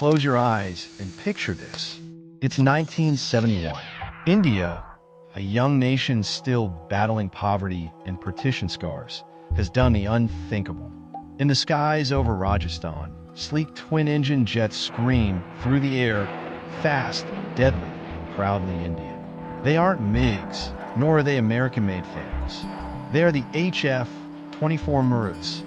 close your eyes and picture this. It's 1971. India, a young nation still battling poverty and partition scars, has done the unthinkable. In the skies over Rajasthan, sleek twin-engine jets scream through the air, fast, deadly, proudly Indian. They aren't MiGs, nor are they American-made things. They are the HF-24 Maruts,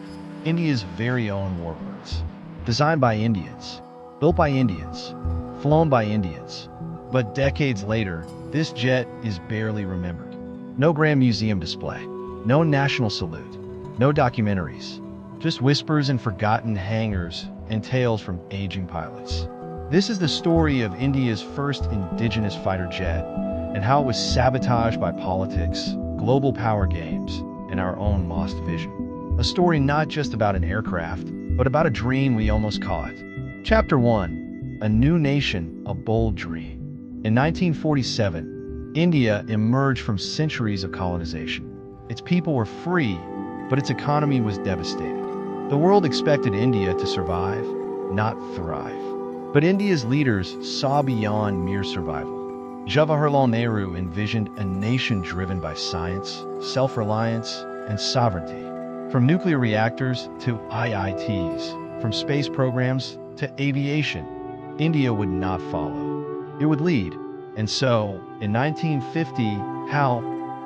India's very own warbirds. Designed by Indians, built by Indians, flown by Indians. But decades later, this jet is barely remembered. No grand museum display, no national salute, no documentaries, just whispers in forgotten hangars and tales from aging pilots. This is the story of India's first indigenous fighter jet and how it was sabotaged by politics, global power games, and our own lost vision. A story not just about an aircraft, but about a dream we almost caught. Chapter 1. A New Nation, a Bold Dream. In 1947, India emerged from centuries of colonization. Its people were free, but its economy was devastated. The world expected India to survive, not thrive. But India's leaders saw beyond mere survival. Jawaharlal Nehru envisioned a nation driven by science, self-reliance, and sovereignty. From nuclear reactors to IITs, from space programs to aviation, India would not follow. It would lead. And so, in 1950,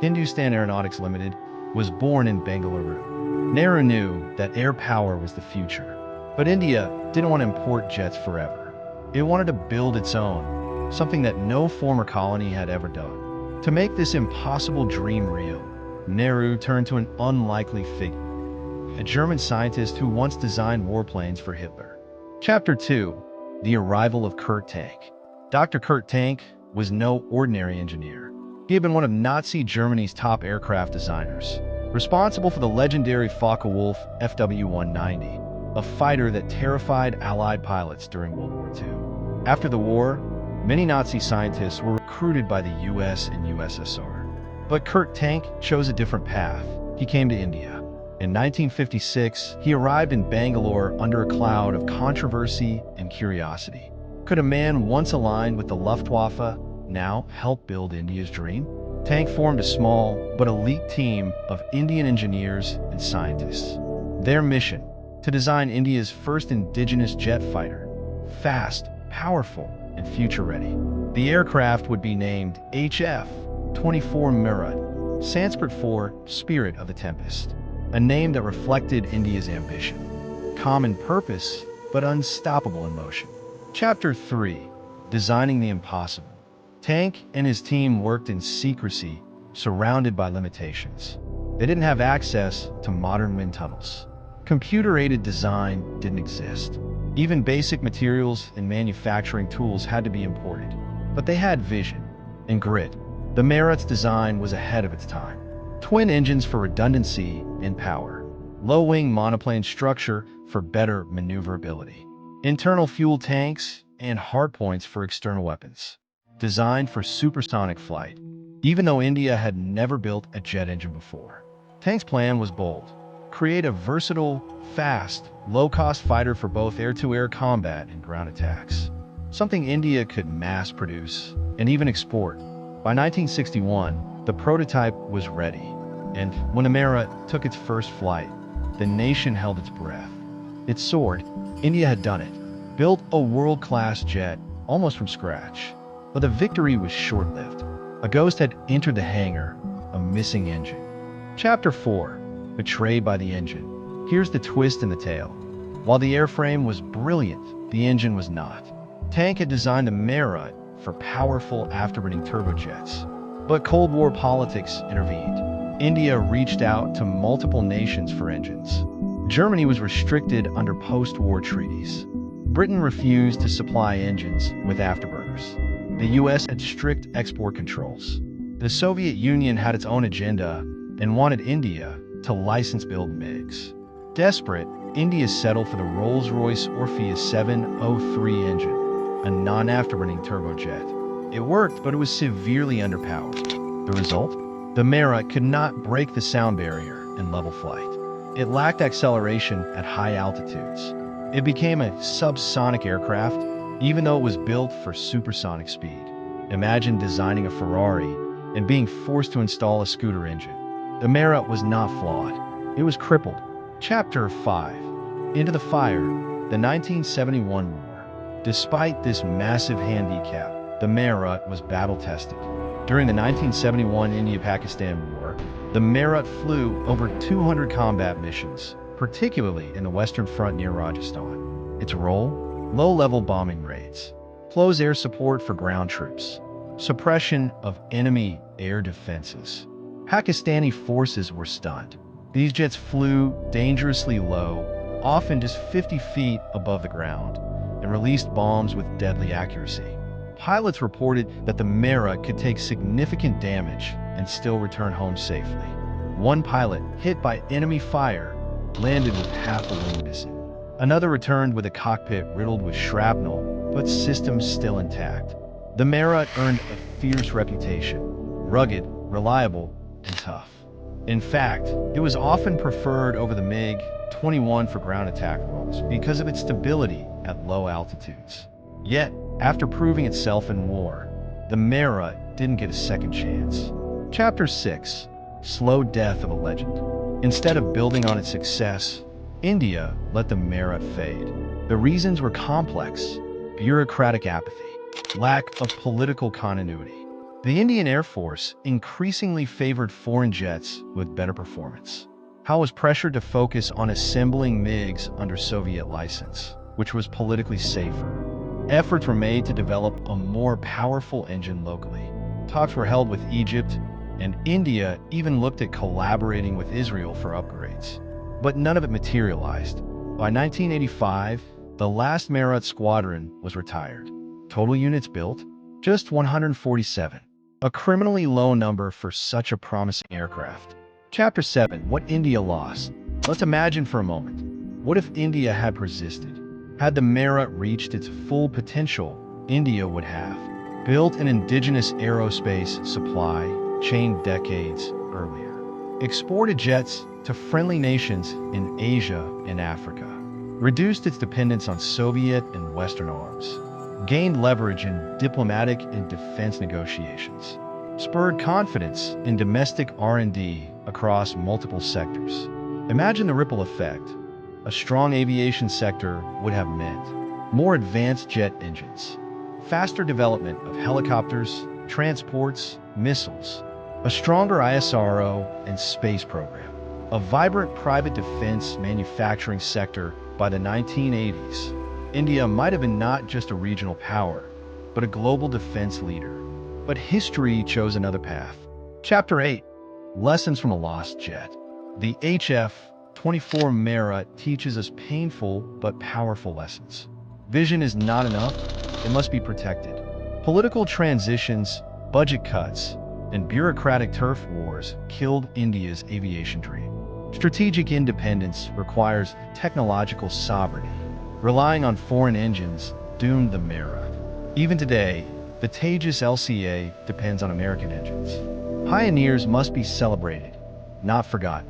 Hindustan Aeronautics Limited was born in Bengaluru. Nehru knew that air power was the future. But India didn't want to import jets forever. It wanted to build its own, something that no former colony had ever done. To make this impossible dream real, Nehru turned to an unlikely figure, a German scientist who once designed warplanes for Hitler. Chapter 2. The Arrival of Kurt Tank. Dr. Kurt Tank was no ordinary engineer. He had been one of Nazi Germany's top aircraft designers, responsible for the legendary Focke-Wulf FW-190, a fighter that terrified Allied pilots during World War II. After the war, many Nazi scientists were recruited by the US and USSR. But Kurt Tank chose a different path. He came to India. In 1956, he arrived in Bangalore under a cloud of controversy and curiosity. Could a man once aligned with the Luftwaffe now help build India's dream? Tank formed a small but elite team of Indian engineers and scientists. Their mission: to design India's first indigenous jet fighter, fast, powerful, and future-ready. The aircraft would be named HF-24 Marut, Sanskrit for Spirit of the Tempest, a name that reflected India's ambition. Common purpose, but unstoppable in motion. Chapter 3. Designing the Impossible. Tank and his team worked in secrecy, surrounded by limitations. They didn't have access to modern wind tunnels. Computer-aided design didn't exist. Even basic materials and manufacturing tools had to be imported. But they had vision and grit. The Marut's design was ahead of its time. Twin engines for redundancy and power. Low-wing monoplane structure for better maneuverability. Internal fuel tanks and hardpoints for external weapons. Designed for supersonic flight. Even though India had never built a jet engine before. Tank's plan was bold. Create a versatile, fast, low-cost fighter for both air-to-air combat and ground attacks. Something India could mass produce and even export. By 1961, the prototype was ready. And when the Marut took its first flight, the nation held its breath. It soared. India had done it. Built a world-class jet, almost from scratch. But the victory was short-lived. A ghost had entered the hangar, a missing engine. Chapter 4. Betrayed by the engine. Here's the twist in the tale. While the airframe was brilliant, the engine was not. Tank had designed the Marut for powerful afterburning turbojets. But Cold War politics intervened. India reached out to multiple nations for engines. Germany was restricted under post-war treaties. Britain refused to supply engines with afterburners. The US had strict export controls. The Soviet Union had its own agenda and wanted India to license build MiGs. Desperate, India settled for the Rolls-Royce Orpheus 703 engine, a non-afterburning turbojet. It worked, but it was severely underpowered. The result? The Marut could not break the sound barrier in level flight. It lacked acceleration at high altitudes. It became a subsonic aircraft even though it was built for supersonic speed. Imagine designing a Ferrari and being forced to install a scooter engine. The Marut was not flawed. It was crippled. Chapter 5. Into the Fire, the 1971 War. Despite this massive handicap, the Marut was battle-tested. During the 1971 India-Pakistan War, the Marut flew over 200 combat missions, particularly in the Western Front near Rajasthan. Its role? Low-level bombing raids, close air support for ground troops, suppression of enemy air defenses. Pakistani forces were stunned. These jets flew dangerously low, often just 50 feet above the ground, and released bombs with deadly accuracy. Pilots reported that the Marut could take significant damage and still return home safely. One pilot, hit by enemy fire, landed with half a wing missing. Another returned with a cockpit riddled with shrapnel, but systems still intact. The Marut earned a fierce reputation, rugged, reliable, and tough. In fact, it was often preferred over the MiG-21 for ground attack roles because of its stability at low altitudes. Yet, after proving itself in war, the Marut didn't get a second chance. Chapter 6. Slow Death of a Legend. Instead of building on its success, India let the Marut fade. The reasons were complex: bureaucratic apathy, lack of political continuity. The Indian Air Force increasingly favored foreign jets with better performance. Howe was pressured to focus on assembling MiGs under Soviet license, which was politically safer. Efforts were made to develop a more powerful engine locally. Talks were held with Egypt, and India even looked at collaborating with Israel for upgrades. But none of it materialized. By 1985, the last Marut squadron was retired. Total units built? Just 147. A criminally low number for such a promising aircraft. Chapter 7. What India lost. Let's imagine for a moment. What if India had persisted? Had the Marut reached its full potential, India would have built an indigenous aerospace supply chain decades earlier, exported jets to friendly nations in Asia and Africa, reduced its dependence on Soviet and Western arms, gained leverage in diplomatic and defense negotiations, spurred confidence in domestic R&D across multiple sectors. Imagine the ripple effect. A strong aviation sector would have meant more advanced jet engines, faster development of helicopters, transports, missiles, a stronger ISRO and space program, a vibrant private defense manufacturing sector. By the 1980s, India might have been not just a regional power, but a global defense leader. But history chose another path. Chapter 8. Lessons from a Lost Jet. The HF-24 Marut teaches us painful but powerful lessons. Vision is not enough, it must be protected. Political transitions, budget cuts, and bureaucratic turf wars killed India's aviation dream. Strategic independence requires technological sovereignty. Relying on foreign engines doomed the Marut. Even today, the Tejas LCA depends on American engines. Pioneers must be celebrated, not forgotten.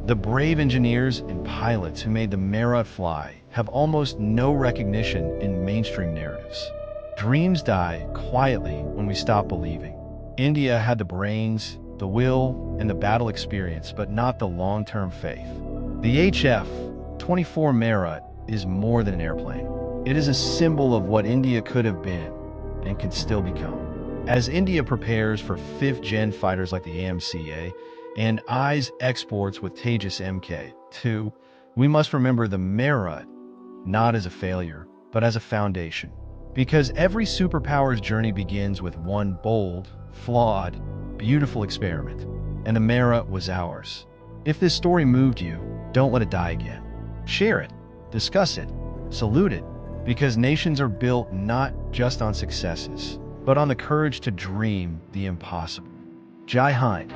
The brave engineers and pilots who made the Marut fly have almost no recognition in mainstream narratives. Dreams die quietly when we stop believing. India had the brains, the will, and the battle experience, but not the long-term faith. The HF-24 Marut is more than an airplane. It is a symbol of what India could have been and can still become. As India prepares for 5th-gen fighters like the AMCA and eyes exports with Tejas Mk2, we must remember the Marut not as a failure, but as a foundation. Because every superpower's journey begins with one bold, flawed, beautiful experiment, and the Marut was ours. If this story moved you, don't let it die again. Share it, discuss it, salute it, because nations are built not just on successes, but on the courage to dream the impossible. Jai Hind.